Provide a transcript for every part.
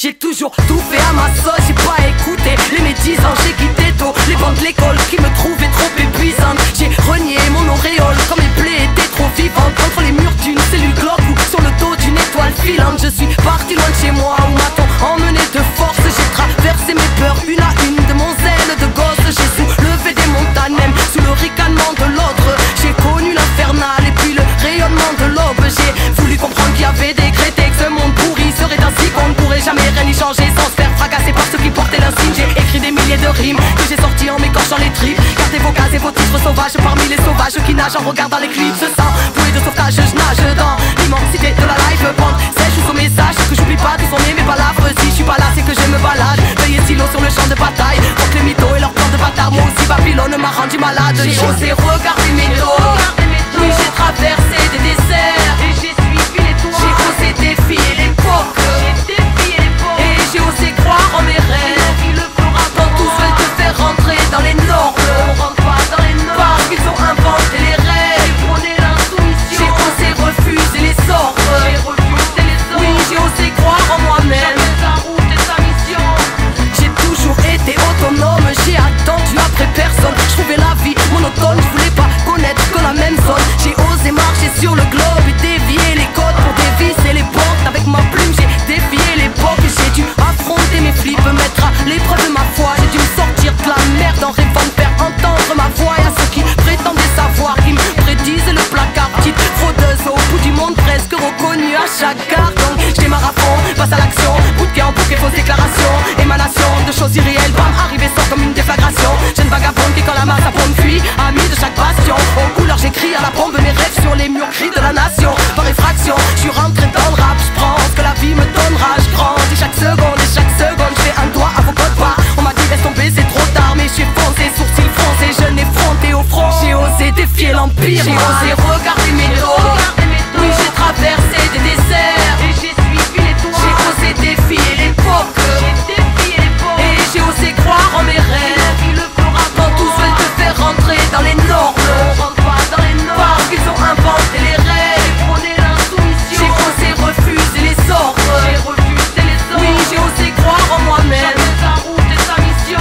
J'ai toujours tout fait à ma sauce, j'ai pas écouté les médisants, j'ai quitté tôt les bancs de l'école qui me trouvaient trop épuisantes. J'ai renié mon auréole quand mes plaies étaient trop vivantes, contre les murs d'une cellule glauque ou sur le dos d'une étoile filante. Je suis parti loin de chez moi où m'a-t-on emmené de force. J'ai traversé mes peurs une à une de mon zèle de gosse. J'ai soulevé des montagnes même sous le ricanement de l'autre. J'ai connu l'infernal et puis le rayonnement de l'aube. J'ai voulu comprendre qu'il y avait décrété que ce monde pourri serait ainsi qu'on ne pourrait jamais rien y changer sans se faire fracasser par ceux qui portaient l'insigne. J'ai écrit des milliers de rimes que j'ai sorties en m'écorchant les tripes. Gardez vos cases et vos titres sauvages parmi les sauvages qui nagent en regardant les clips. Ce sang, bouée de sauvetage, je nage dans l'immensité de la live bande. Sèche sous message que j'oublie pas d'où sont nés mes palabres. Si je suis pas là c'est que je me balade. Veillez silo sur le champ de bataille contre les mythos et leurs plans de bâtard. Moi aussi Babylone m'a rendu malade. J'ai osé regarder mes dos. Oui j'ai traversé des déserts et j'ai suivi les toits. J'ai osé défier l'époque et j'ai osé croire en mes rêves. Quand tous veulent te faire rentrer dans les normes, parce qu'ils ont inventé les règles. J'ai osé refuser les ordres. Oui j'ai osé croire en moi-même. J'ai toujours été autonome, j'ai attendu après personne. Je trouvais la vie monotone, je voulais pas connaître que la même zone. J'ai osé marcher sur le globe et dévier les codes pour dévisser les portes. Avec ma plume j'ai défié l'époque. J'ai dû affronter mes flips, mettre à l'épreuve ma foi. J'ai dû me sortir de la merde en rêvant de faire entendre ma voix. Et à ceux qui prétendaient savoir, qui me prédisaient le placard. Petite fraudeuse au bout du monde, presque reconnue à chaque carte. Donc je démarre à fond, passe à l'action. Bout de pied en bouquet, fausse déclaration. Émanation de choses irréelles, bam, arrivé sort comme une déflagration. Jeune vagabonde qui quand la masse à bombe fuit, ami de chaque bastion. Aux couleurs j'écris à la bombe mes rêves sur les murs gris de la nation. Par effraction, je suis rentré dans le rap, je prends ce que la vie me donnera. Je grandis chaque seconde et chaque seconde je fais un doigt à vos codes barres. On m'a dit laisse tomber c'est trop tard, mais j'ai foncé, sourcils froncés, je n'ai fronté au front. J'ai osé défier l'empire, j'ai osé regarder mes dos. Oui j'ai traversé des déserts et j'ai suivi les toits. J'ai osé défier l'époque et j'ai osé croire en mes rêves. Quand tous veulent te faire rentrer dans les normes, parce qu'ils ont inventé les règles. J'ai osé refuser les ordres. Oui j'ai osé croire en moi-même. J'ai osé défier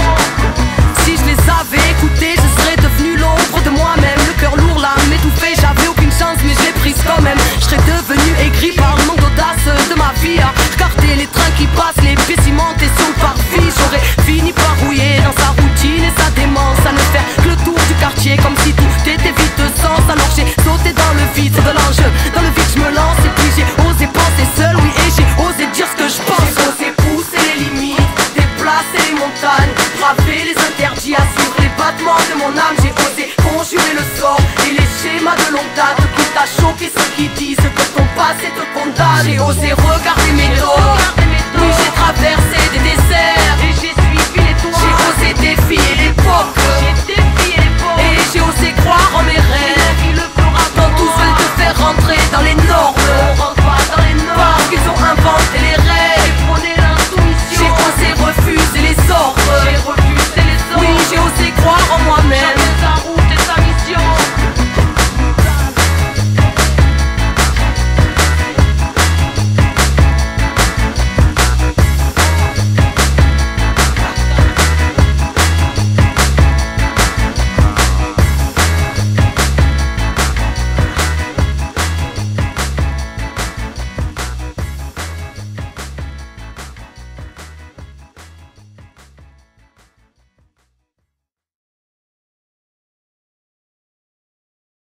Si je les avais écoutés, je serais devenu l'ombre de moi-même. Le cœur lourd, l'âme étouffée, j'avais aucune chance mais je l'ai prise quand même. Je serais devenu aigri par le manque d'audace de ma vie. À regarder les trains qui passent, les pieds cimentés sur le parvis. J'aurais fini par rouiller dans sa routine et sa démence. À ne faire que le tour du quartier comme si tout était vide de sens. Alors j'ai sauté dans le vide de l'enjeu. Dans le vide je me lance et puis j'ai osé penser seul, oui, et j'ai osé dire ce que je pense. J'ai osé pousser les limites, déplacer les montagnes, braver les interdits, assurer les battements de mon âme. J'ai osé conjurer le sort et les schémas de longue date. Quitte à choquer ceux qui disent que ton passé te condamne. J'ai osé regarder mes dos. Oui j'ai traversé des déserts et j'ai suivi les toits. J'ai osé défier l'époque et j'ai osé croire en mes rêves. Quand tous veulent te faire rentrer dans les normes, parce qu'ils ont inventé les règles. J'ai osé refuser les ordres. Oui j'ai osé croire en moi-même.